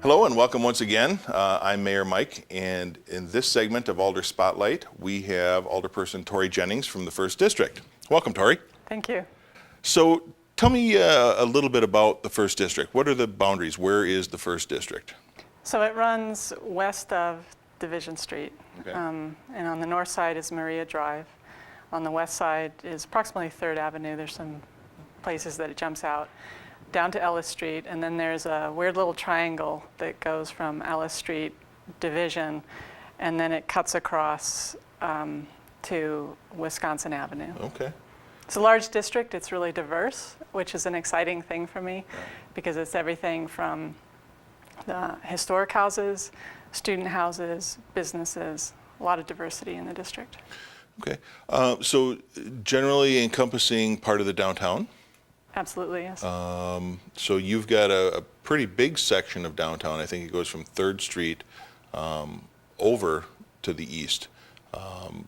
Hello and welcome once again. I'm Mayor Mike, and in this segment of Alder Spotlight, we have Alderperson Tori Jennings from the 1st District. Welcome, Tori. Thank you. So tell me a little bit about the 1st District. What are the boundaries? Where is the 1st District? So it runs west of Division Street, Okay. and on the north side is Maria Drive. On the west side is approximately 3rd Avenue. There's some places that it jumps out down to Ellis Street, and then there's a weird little triangle that goes from Ellis Street, Division, and then it cuts across to Wisconsin Avenue. Okay. It's a large district. It's really diverse, which is an exciting thing for me because it's everything from the historic houses, student houses, businesses, a lot of diversity in the district. Okay. So generally encompassing part of the downtown? Absolutely, yes. So you've got a pretty big section of downtown. I think it goes from 3rd Street over to the east. And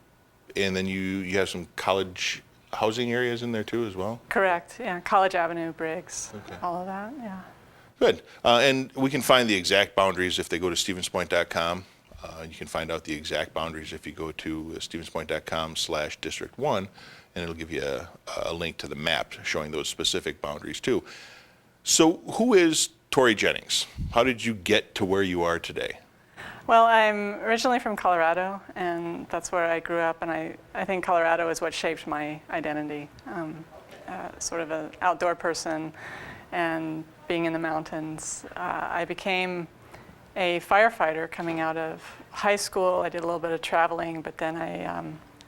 then you have some college housing areas in there too as well? Correct, yeah. College Avenue, Briggs, Okay. all of that, yeah. Good. And we can find the exact boundaries if they go to stevenspoint.com. You can find out the exact boundaries if you go to stevenspoint.com/District 1, and it'll give you a link to the map showing those specific boundaries too. So who is Tori Jennings? How did you get to where you are today? Well, I'm originally from Colorado, and that's where I grew up, and I think Colorado is what shaped my identity. Sort of an outdoor person and being in the mountains. I became a firefighter coming out of high school. I did a little bit of traveling, but then I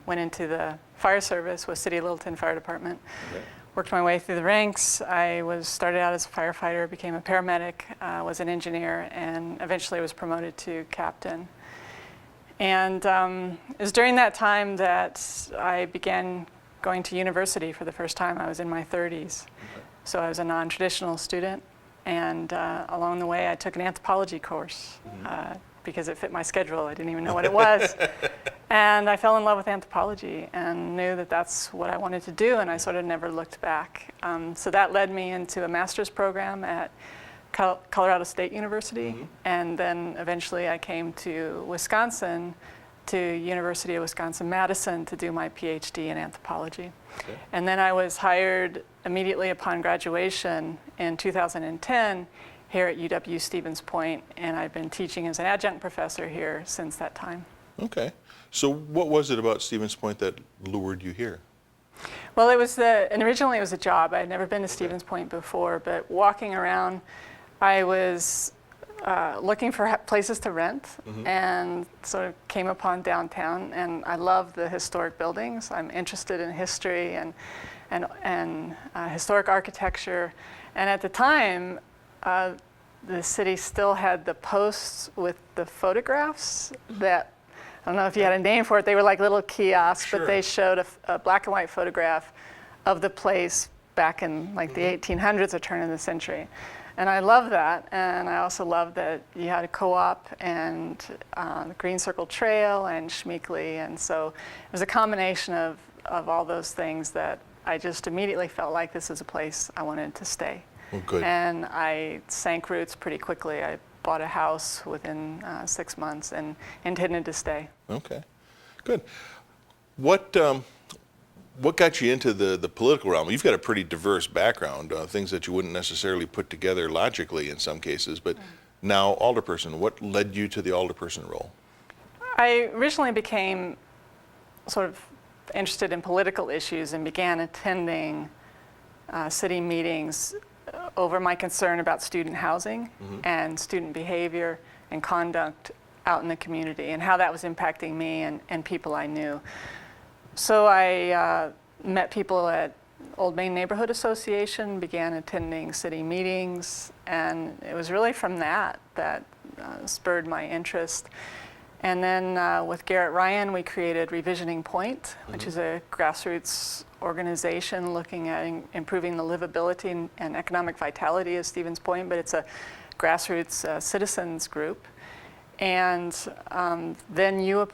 went into the fire service with City of Littleton Fire Department. Okay. Worked my way through the ranks. I started out as a firefighter, became a paramedic, was an engineer, and eventually was promoted to captain. And it was during that time that I began going to university for the first time. I was in my 30s. Okay. So I was a non-traditional student, and along the way I took an anthropology course because it fit my schedule. I didn't even know what it was. And I fell in love with anthropology and knew that that's what I wanted to do, and I sort of never looked back. So that led me into a master's program at Colorado State University, and then eventually I came to Wisconsin, to University of Wisconsin-Madison, to do my PhD in anthropology. Okay. And then I was hired immediately upon graduation in 2010 here at UW Stevens Point, and I've been teaching as an adjunct professor here since that time. Okay. So what was it about Stevens Point that lured you here? Well, and originally it was a job. I had never been to Stevens Point before, but walking around, I was looking for places to rent, and sort of came upon downtown, and I love the historic buildings. I'm interested in history and historic architecture, and at the time, the city still had the posts with the photographs that, I don't know if you had a name for it, they were like little kiosks, Sure. but they showed a black and white photograph of the place back in like the 1800s or turn of the century. And I love that, and I also love that you had a co-op and the Green Circle Trail and Schmeekly, and so it was a combination of all those things that I just immediately felt like this is a place I wanted to stay. Well, good. And I sank roots pretty quickly. I bought a house within 6 months and intended to stay. Okay, good. What got you into the political realm? You've got a pretty diverse background, things that you wouldn't necessarily put together logically in some cases, but now alderperson, what led you to the alderperson role? I originally became sort of interested in political issues and began attending city meetings over my concern about student housing and student behavior and conduct out in the community and how that was impacting me and people I knew. So I met people at Old Main Neighborhood Association, began attending city meetings, and it was really from that spurred my interest. And then with Garrett Ryan, we created Revisioning Point, which is a grassroots organization looking at improving the livability and economic vitality of Stevens Point, but it's a grassroots citizens group. And then you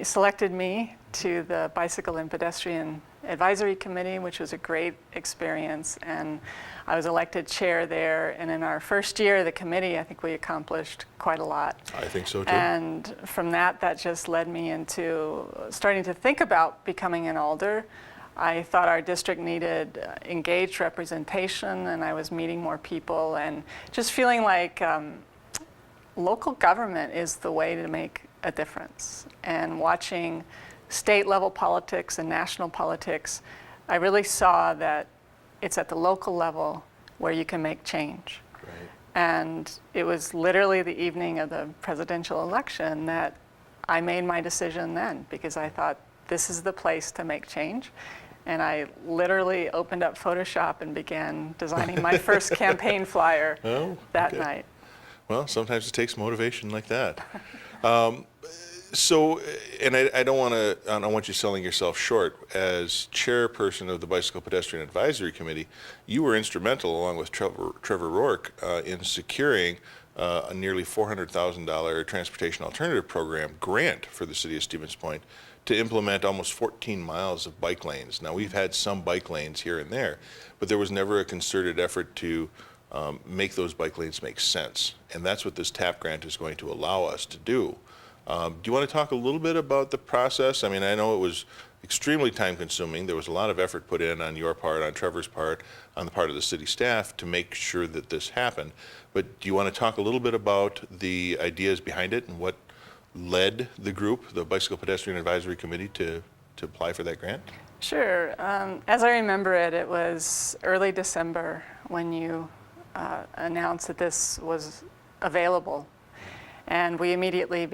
selected me to the Bicycle and Pedestrian advisory committee, which was a great experience, and I was elected chair there. And in our first year of the committee, I think we accomplished quite a lot. I think so too. And from that just led me into starting to think about becoming an alder. I thought our district needed engaged representation, and I was meeting more people and just feeling like local government is the way to make a difference. And watching state level politics and national politics, I really saw that it's at the local level where you can make change. Right. And it was literally the evening of the presidential election that I made my decision then, because I thought this is the place to make change. And I literally opened up Photoshop and began designing my first campaign flyer that night. Well, sometimes it takes motivation like that. So, and I don't want you selling yourself short. As chairperson of the Bicycle Pedestrian Advisory Committee, you were instrumental, along with Trevor Rourke, in securing a nearly $400,000 transportation alternative program grant for the city of Stevens Point to implement almost 14 miles of bike lanes. Now, we've had some bike lanes here and there, but there was never a concerted effort to make those bike lanes make sense. And that's what this TAP grant is going to allow us to do. Do you want to talk a little bit about the process? I mean, I know it was extremely time consuming. There was a lot of effort put in on your part, on Trevor's part, on the part of the city staff to make sure that this happened. But do you want to talk a little bit about the ideas behind it and what led the group, the Bicycle Pedestrian Advisory Committee, to apply for that grant? Sure. As I remember it, it was early December when you announced that this was available. And we immediately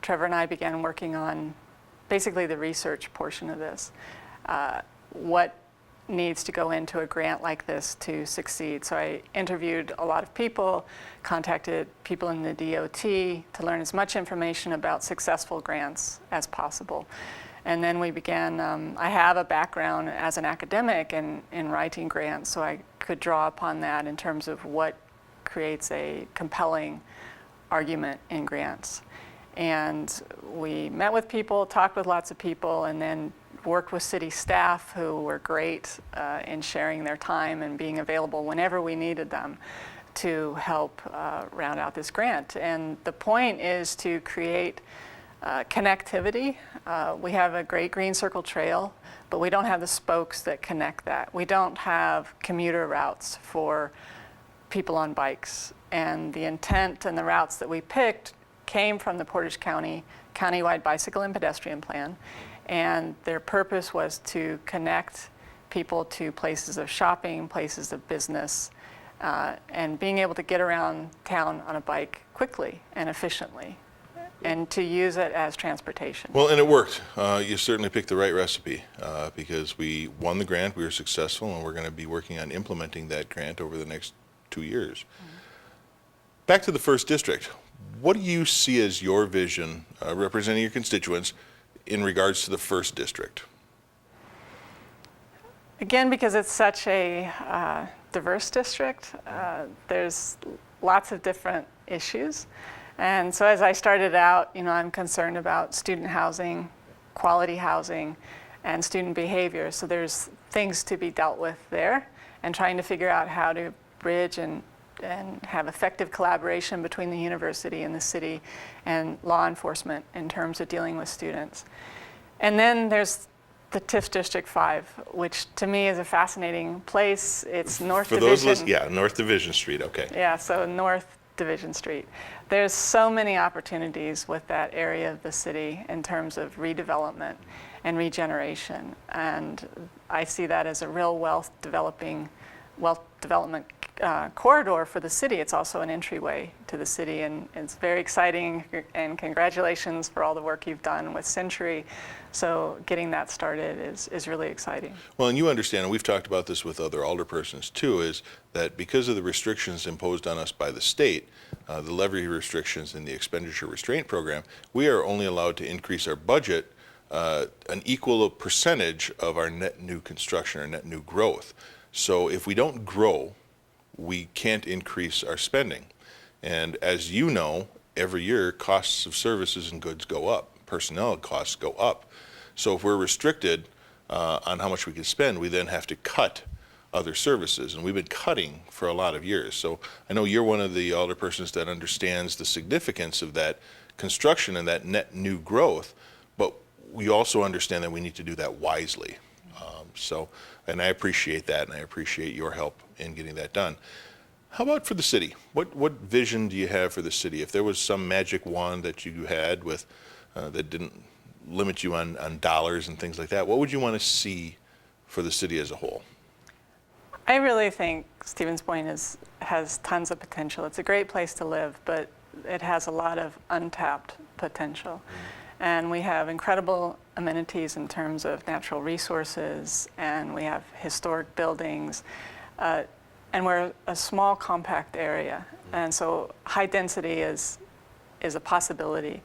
Trevor and I began working on basically the research portion of this. What needs to go into a grant like this to succeed? So I interviewed a lot of people, contacted people in the DOT to learn as much information about successful grants as possible. And then we began, I have a background as an academic in writing grants, so I could draw upon that in terms of what creates a compelling argument in grants. And we met with people, talked with lots of people, and then worked with city staff who were great in sharing their time and being available whenever we needed them to help round out this grant. And the point is to create connectivity. We have a great Green Circle Trail, but we don't have the spokes that connect that. We don't have commuter routes for people on bikes. And the intent and the routes that we picked came from the Portage County Countywide Bicycle and Pedestrian Plan. And their purpose was to connect people to places of shopping, places of business, and being able to get around town on a bike quickly and efficiently, and to use it as transportation. Well, and it worked. You certainly picked the right recipe because we won the grant, we were successful, and we're going to be working on implementing that grant over the next 2 years. Mm-hmm. Back to the first district. What do you see as your vision representing your constituents in regards to the first district? Again, because it's such a diverse district, there's lots of different issues. And so as I started out, I'm concerned about student housing, quality housing, and student behavior. So there's things to be dealt with there, and trying to figure out how to bridge and have effective collaboration between the university and the city and law enforcement in terms of dealing with students. And then there's the TIF District 5, which to me is a fascinating place. It's North Division. North Division Street, okay. Yeah, so North Division Street. There's so many opportunities with that area of the city in terms of redevelopment and regeneration. And I see that as a real wealth development corridor for the city. It's also an entryway to the city, and it's very exciting, and congratulations for all the work you've done with Century. So getting that started is really exciting. Well, and you understand, and we've talked about this with other alderpersons too, is that because of the restrictions imposed on us by the state, the levy restrictions and the expenditure restraint program, we are only allowed to increase our budget an equal percentage of our net new construction or net new growth. So if we don't grow, we can't increase our spending. And as you know, every year costs of services and goods go up, personnel costs go up. So if we're restricted, on how much we can spend, we then have to cut other services, and we've been cutting for a lot of years. So I know you're one of the alderpersons that understands the significance of that construction and that net new growth, but we also understand that we need to do that wisely. And I appreciate that, and I appreciate your help in getting that done. How about for the city? What vision do you have for the city? If there was some magic wand that you had with that didn't limit you on dollars and things like that, what would you want to see for the city as a whole? I really think Stevens Point has tons of potential. It's a great place to live, but it has a lot of untapped potential. And we have incredible amenities in terms of natural resources, and we have historic buildings, and we're a small, compact area. And so high density is a possibility.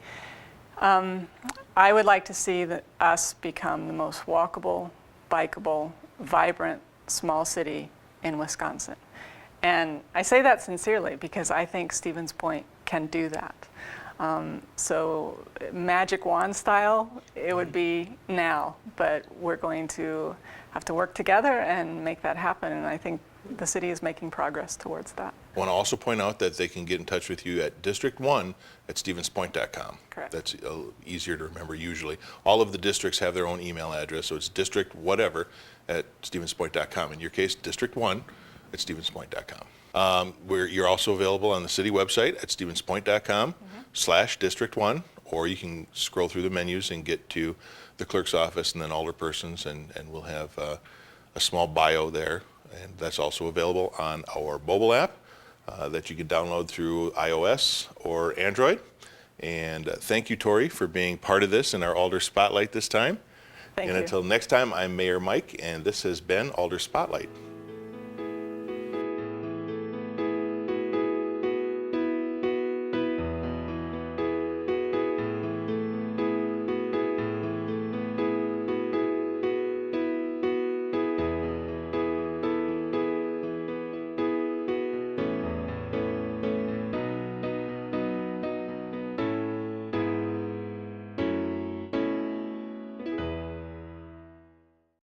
I would like to see us become the most walkable, bikeable, vibrant, small city in Wisconsin. And I say that sincerely because I think Stevens Point can do that. So magic wand style, it would be now, but we're going to have to work together and make that happen. And I think the city is making progress towards that. I want to also point out that they can get in touch with you at district1@stevenspoint.com. Correct. That's easier to remember usually. All of the districts have their own email address, so it's district whatever at stevenspoint.com. In your case, district1@stevenspoint.com. You're also available on the city website at stevenspoint.com/district1, or you can scroll through the menus and get to the clerk's office and then alderpersons, and we'll have a small bio there. And that's also available on our mobile app that you can download through iOS or Android. And thank you, Tori, for being part of this in our Alder Spotlight this time. Thank you. And until next time, I'm Mayor Mike, and this has been Alder Spotlight.